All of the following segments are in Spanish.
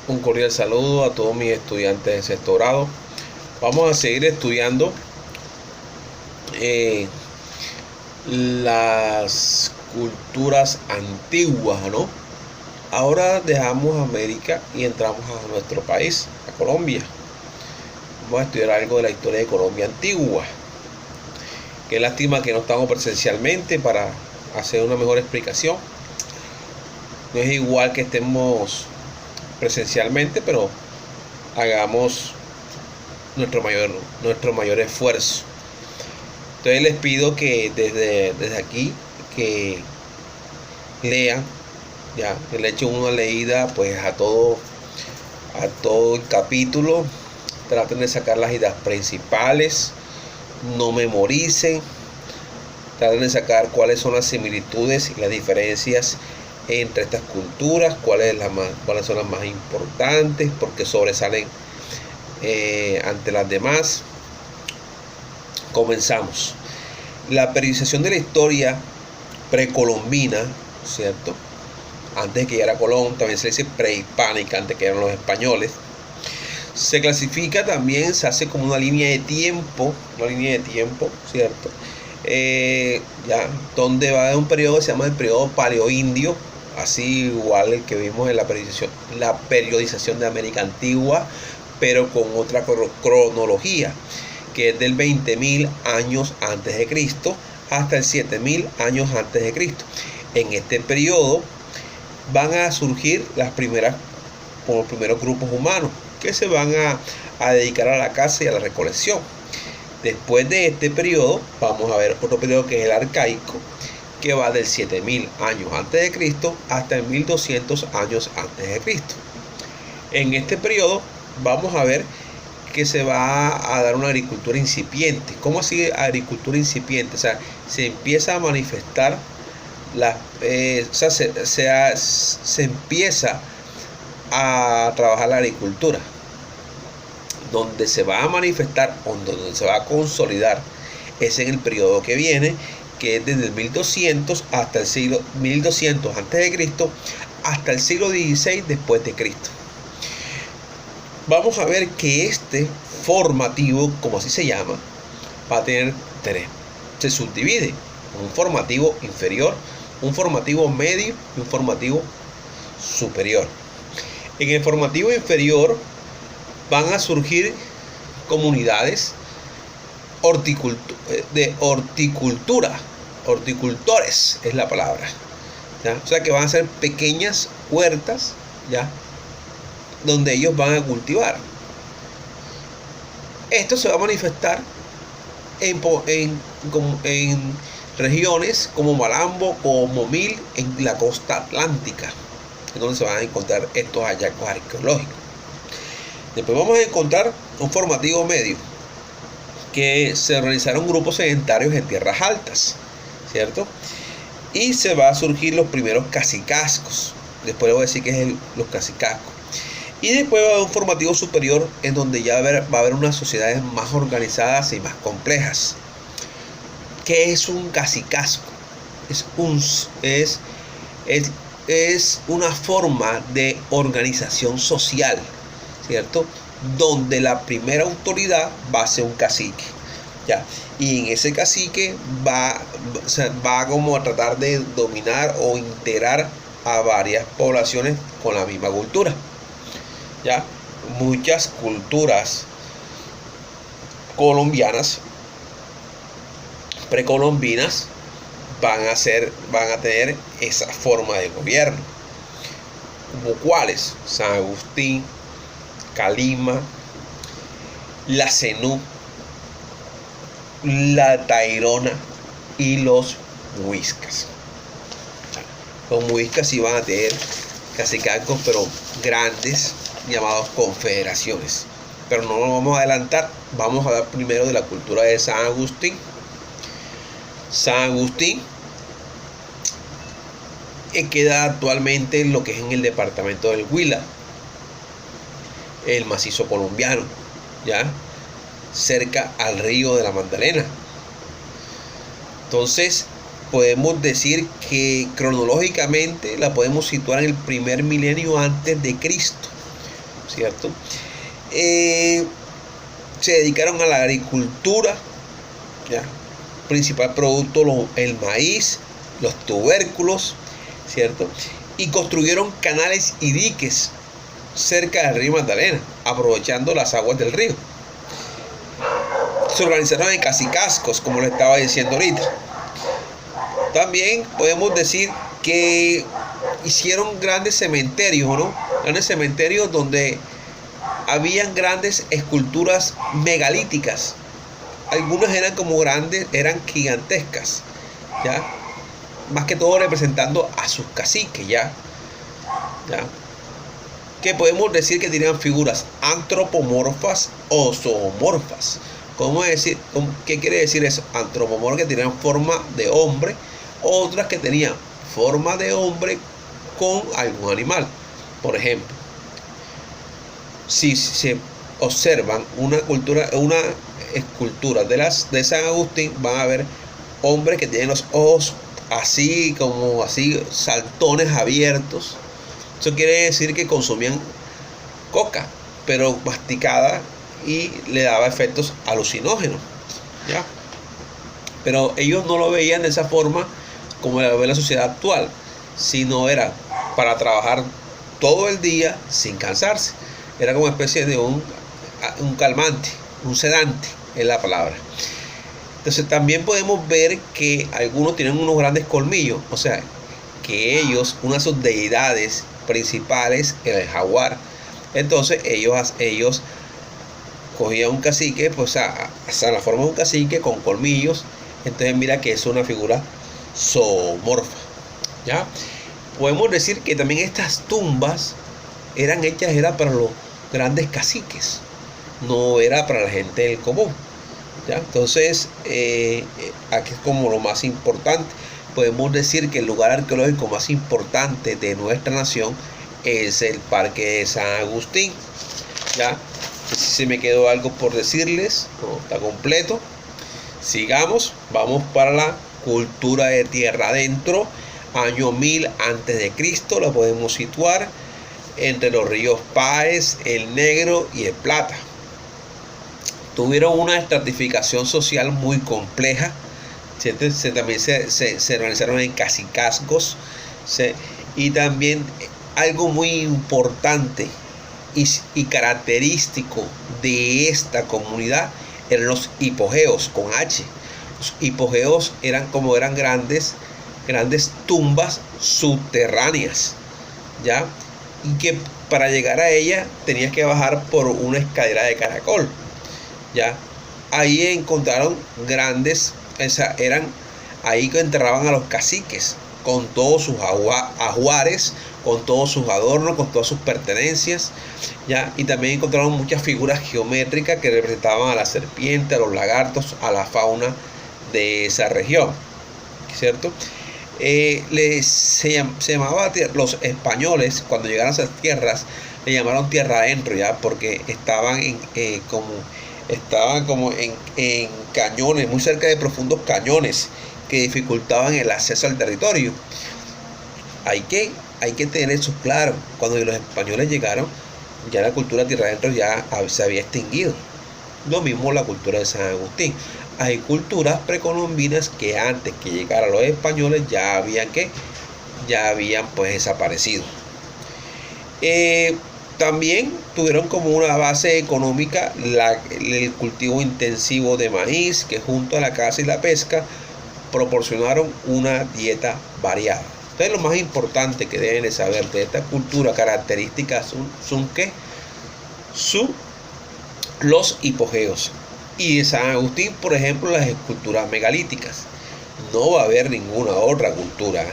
Un cordial saludo a todos mis estudiantes de sexto grado. Vamos a seguir estudiando las culturas antiguas, ¿no? Ahora dejamos América y entramos a nuestro país, a Colombia. Vamos a estudiar algo de la historia de Colombia antigua. Qué lástima que no estamos presencialmente para hacer una mejor explicación. No es igual que estemos presencialmente, pero hagamos nuestro mayor esfuerzo. Entonces les pido que desde aquí que lean, ya que le echen una leída pues a todo el capítulo. Traten de sacar las ideas principales, no memoricen, traten de sacar cuáles son las similitudes y las diferencias entre estas culturas, cuáles son las más importantes, porque sobresalen ante las demás. Comenzamos. La periodización de la historia precolombina, ¿cierto? Antes de que llegara Colón, también se dice prehispánica, antes que llegaran los españoles. Se clasifica también, se hace como una línea de tiempo, ¿cierto? Donde va de un periodo que se llama el periodo paleoindio, así igual el que vimos en la periodización de América Antigua, pero con otra cronología, que es del 20.000 años antes de Cristo hasta el 7.000 años antes de Cristo. En este periodo van a surgir los primeros grupos humanos que se van a dedicar a la caza y a la recolección. Después de este periodo vamos a ver otro periodo que es el arcaico, que va del 7.000 años antes de Cristo hasta el 1.200 años antes de Cristo. En este periodo vamos a ver que se va a dar una agricultura incipiente. ¿Cómo así agricultura incipiente? O sea, se empieza a manifestar se empieza a trabajar la agricultura. Donde se va a manifestar, donde se va a consolidar, es en el periodo que viene, que es desde el 1200 hasta el siglo 1200 antes de Cristo hasta el siglo XVI después de Cristo. Vamos a ver que este formativo, como así se llama, va a tener tres. Se subdivide: un formativo inferior, un formativo medio y un formativo superior. En el formativo inferior van a surgir comunidades de horticultura, horticultores es la palabra, ¿ya? O sea que van a ser pequeñas huertas, ¿ya?, donde ellos van a cultivar. Esto se va a manifestar en regiones como Malambo, como Momil, en la costa atlántica, es donde se van a encontrar estos hallazgos arqueológicos. Después vamos a encontrar un formativo medio, que se realizaron grupos sedentarios en tierras altas, ¿cierto? Y se va a surgir los primeros cacicazgos. Después le voy a decir que es los cacicazgos. Y después va a haber un formativo superior, en donde ya va a haber unas sociedades más organizadas y más complejas. ¿Qué es un cacicazgo? Es una forma de organización social, ¿cierto?, donde la primera autoridad va a ser un cacique, ¿ya? Y en ese cacique va como a tratar de dominar o integrar a varias poblaciones con la misma cultura, ¿ya? Muchas culturas colombianas, precolombinas, van a tener esa forma de gobierno, como cuáles: San Agustín, Calima, la Zenú, la Tairona y los muiscas. Los muiscas sí van a tener cacicazgos, pero grandes, llamados confederaciones. Pero no nos vamos a adelantar, vamos a hablar primero de la cultura de San Agustín. San Agustín queda actualmente en lo que es en el departamento del Huila, el macizo colombiano, ya cerca al río de la Magdalena. Entonces podemos decir que cronológicamente la podemos situar en el primer milenio antes de Cristo, ¿cierto? Se dedicaron a la agricultura, ¿ya? Principal producto el maíz, los tubérculos, ¿cierto? Y construyeron canales y diques cerca del río Magdalena, aprovechando las aguas del río. Se organizaron en cacicazgos, como le estaba diciendo ahorita. También podemos decir que hicieron grandes cementerios, ¿no? Grandes cementerios donde habían grandes esculturas megalíticas. Algunas eran como grandes, eran gigantescas, ¿ya? Más que todo representando a sus caciques, ¿ya? Que podemos decir que tenían figuras antropomorfas o zoomorfas. ¿Qué quiere decir eso? Antropomorfas, que tenían forma de hombre, otras que tenían forma de hombre con algún animal. Por ejemplo, si se observan una escultura de San Agustín, van a ver hombres que tienen los ojos así saltones abiertos. Eso quiere decir que consumían coca, pero masticada, y le daba efectos alucinógenos, ¿ya? Pero ellos no lo veían de esa forma como lo ve la sociedad actual, sino era para trabajar todo el día sin cansarse. Era como una especie de un calmante, un sedante es la palabra. Entonces también podemos ver que algunos tienen unos grandes colmillos, o sea, que ellos, una de sus deidades principales era el jaguar. Entonces ellos cogían un cacique, pues a la forma de un cacique con colmillos. Entonces mira que es una figura zoomorfa, ¿ya? Podemos decir que también estas tumbas eran para los grandes caciques, no era para la gente del común, ¿ya? Entonces aquí es como lo más importante. Podemos decir que el lugar arqueológico más importante de nuestra nación es el Parque de San Agustín, ¿ya? Si se me quedó algo por decirles, no está completo. Sigamos, vamos para la cultura de tierra adentro, año 1000 antes de Cristo. La podemos situar entre los ríos Páez, el Negro y el Plata. Tuvieron una estratificación social muy compleja. También se organizaron en cacicazgos, y también algo muy importante y característico de esta comunidad eran los hipogeos con H. Los hipogeos eran grandes tumbas subterráneas, ¿ya? Y que para llegar a ella tenías que bajar por una escalera de caracol, ¿ya? Ahí encontraron ahí que enterraban a los caciques con todos sus ajuares, con todos sus adornos, con todas sus pertenencias, ¿ya? Y también encontraron muchas figuras geométricas que representaban a la serpiente, a los lagartos, a la fauna de esa región, ¿cierto? Se llamaba, los españoles cuando llegaron a esas tierras le llamaron tierra adentro, ¿ya? Porque estaban como en cañones, muy cerca de profundos cañones que dificultaban el acceso al territorio. Hay que tener eso claro. Cuando los españoles llegaron, ya la cultura de tierra adentro ya se había extinguido. Lo mismo la cultura de San Agustín. Hay culturas precolombinas que antes que llegaran los españoles ya habían pues desaparecido. También tuvieron como una base económica el cultivo intensivo de maíz, que junto a la caza y la pesca proporcionaron una dieta variada. Entonces lo más importante que deben de saber de esta cultura, características son los hipogeos. Y de San Agustín, por ejemplo, las esculturas megalíticas. No va a haber ninguna otra cultura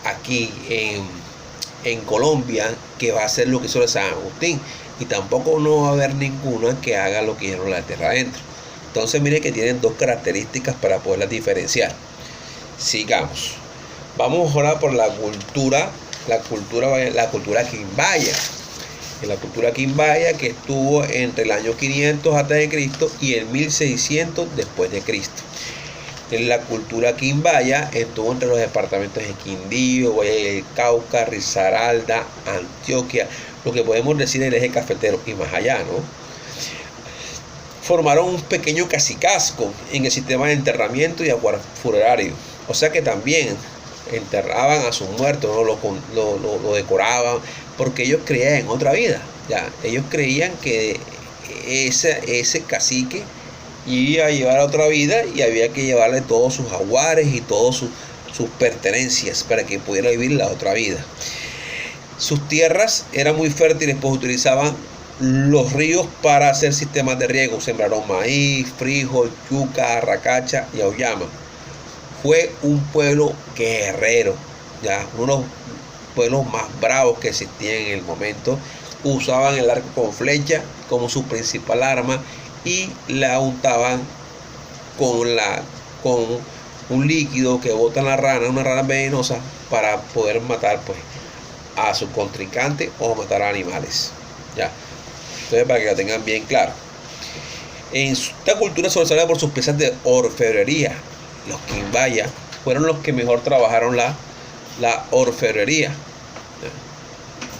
aquí en Colombia que va a hacer lo que hizo San Agustín, y tampoco no va a haber ninguna que haga lo que hicieron la tierra adentro. Entonces mire que tienen dos características para poderlas diferenciar. Sigamos. Vamos ahora por la cultura quimbaya. En la cultura quimbaya, que estuvo entre el año 500 a.C. y el 1600 después de Cristo. En la cultura quimbaya estuvo entre los departamentos de Quindío, Valle del Cauca, Risaralda, Antioquia, lo que podemos decir el eje cafetero y más allá, ¿no? Formaron un pequeño cacicazgo en el sistema de enterramiento y ajuar funerario. O sea que también enterraban a sus muertos, ¿no? Lo decoraban, porque ellos creían en otra vida. Ya, ellos creían que ese cacique iba a llevar a otra vida y había que llevarle todos sus jaguares y todas sus pertenencias para que pudiera vivir la otra vida. Sus tierras eran muy fértiles, pues utilizaban los ríos para hacer sistemas de riego. Sembraron maíz, frijol, yuca, arracacha y auyama. Fue un pueblo guerrero, ya, uno de los pueblos más bravos que existían en el momento. Usaban el arco con flecha como su principal arma y la untaban con un líquido que botan la rana, una rana venenosa, para poder matar pues a su contrincante o matar a animales. Ya. Entonces, para que la tengan bien claro. En esta cultura sobresale por sus piezas de orfebrería. Los quimbaya fueron los que mejor trabajaron la orfebrería.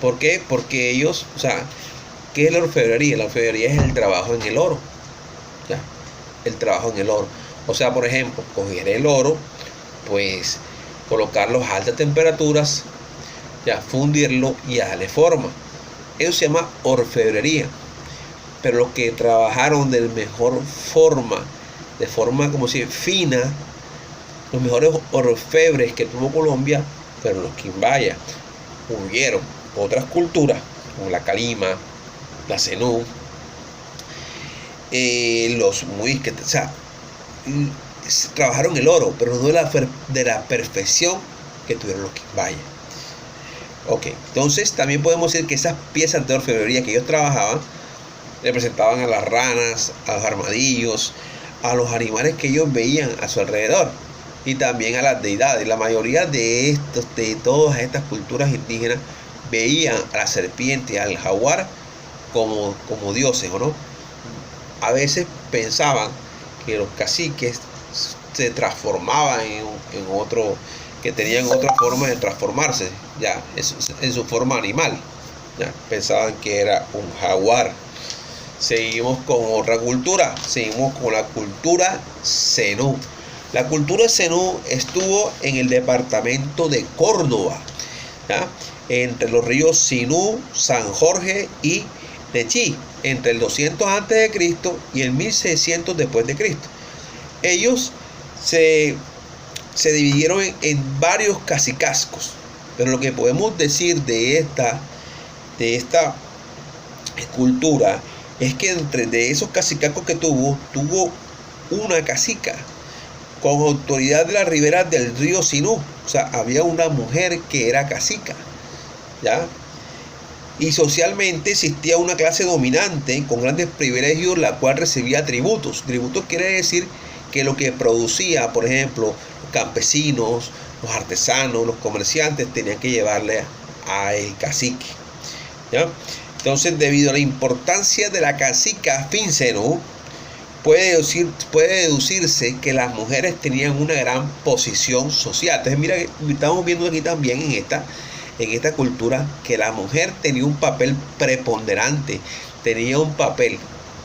¿Por qué? Porque ellos, o sea, ¿qué es la orfebrería? La orfebrería es el trabajo en el oro. ¿Ya? El trabajo en el oro. O sea, por ejemplo, coger el oro, pues colocarlo a altas temperaturas, ya, fundirlo y darle forma. Eso se llama orfebrería. Pero los que trabajaron de mejor forma, de forma como si fina, los mejores orfebres que tuvo Colombia fueron los quimbaya. Hubieron otras culturas como la calima, la zenú, los muiscas, o sea, trabajaron el oro, pero no de la perfección que tuvieron los quimbaya. Ok, entonces también podemos decir que esas piezas de orfebrería que ellos trabajaban representaban a las ranas, a los armadillos, a los animales que ellos veían a su alrededor y también a las deidades. La mayoría de todas estas culturas indígenas veían a la serpiente y al jaguar como dioses, ¿o no? A veces pensaban que los caciques se transformaban en otro, que tenían otra forma de transformarse, ya, en su forma animal. Ya, pensaban que era un jaguar. Seguimos con otra cultura, seguimos con la cultura zenú. La cultura zenú estuvo en el departamento de Córdoba, ¿ya? Entre los ríos Sinú, San Jorge y Nechí, entre el 200 a.C. y el 1600 después de Cristo. Ellos se dividieron en varios cacicazgos, pero lo que podemos decir de esta cultura es que de esos cacicazgos que tuvo una cacica con autoridad de la ribera del río Sinú. O sea, había una mujer que era cacica, ¿ya? Y socialmente existía una clase dominante con grandes privilegios, la cual recibía tributos. Tributos quiere decir que lo que producía, por ejemplo, los campesinos, los artesanos, los comerciantes, tenían que llevarle a el cacique, ¿ya? Entonces, debido a la importancia de la cacica Finzenú, puede deducirse que las mujeres tenían una gran posición social. Entonces, mira, estamos viendo aquí también en esta cultura que la mujer tenía un papel preponderante, tenía un papel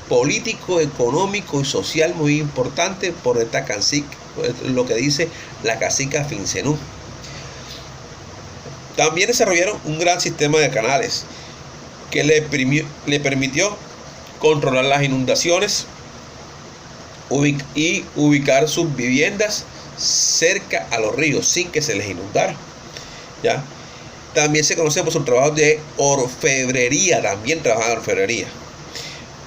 político, económico y social muy importante por esta cacica, lo que dice la cacica Finzenú. También desarrollaron un gran sistema de canales que le permitió controlar las inundaciones y ubicar sus viviendas cerca a los ríos sin que se les inundara, ¿ya? También se conoce por su trabajo de orfebrería, también trabajaban en orfebrería,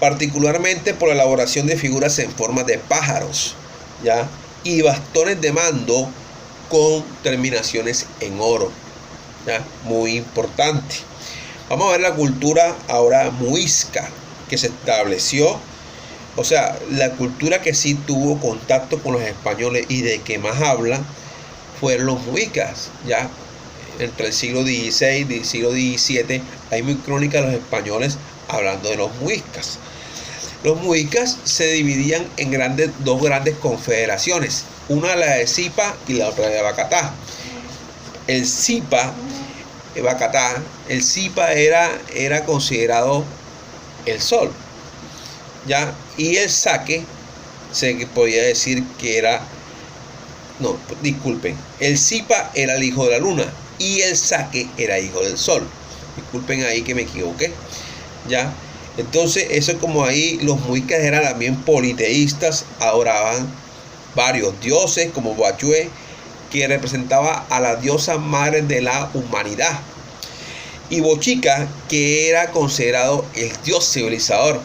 particularmente por la elaboración de figuras en forma de pájaros, ¿ya? Y bastones de mando con terminaciones en oro, ¿ya? Muy importante. Vamos a ver la cultura ahora muisca que se estableció, o sea, la cultura que sí tuvo contacto con los españoles y de que más hablan fueron los muiscas, ¿ya? Entre el siglo XVI y el siglo XVII hay muy crónicas de los españoles hablando de los muiscas. Los muiscas se dividían en dos grandes confederaciones, una la de Zipa y la otra de Bacatá. El Zipa, Bacatá, el Zipa era considerado el sol, ¿ya? Y el Zaque, se podía decir que era, no, disculpen, el Zipa era el hijo de la luna y el Zaque era hijo del sol. Disculpen ahí que me equivoqué, ¿ya? Entonces, eso es como ahí los muiscas eran también politeístas, adoraban varios dioses como Boachue, que representaba a la diosa madre de la humanidad, y Bochica, que era considerado el dios civilizador.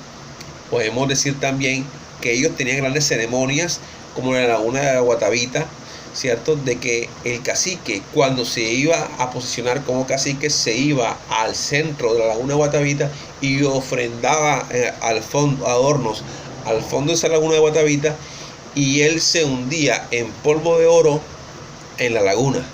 Podemos decir también que ellos tenían grandes ceremonias, como en la laguna de la Guatavita, ¿cierto? De que el cacique, cuando se iba a posicionar como cacique, se iba al centro de la laguna de Guatavita y ofrendaba al fondo adornos al fondo de esa laguna de Guatavita, y él se hundía en polvo de oro en la laguna.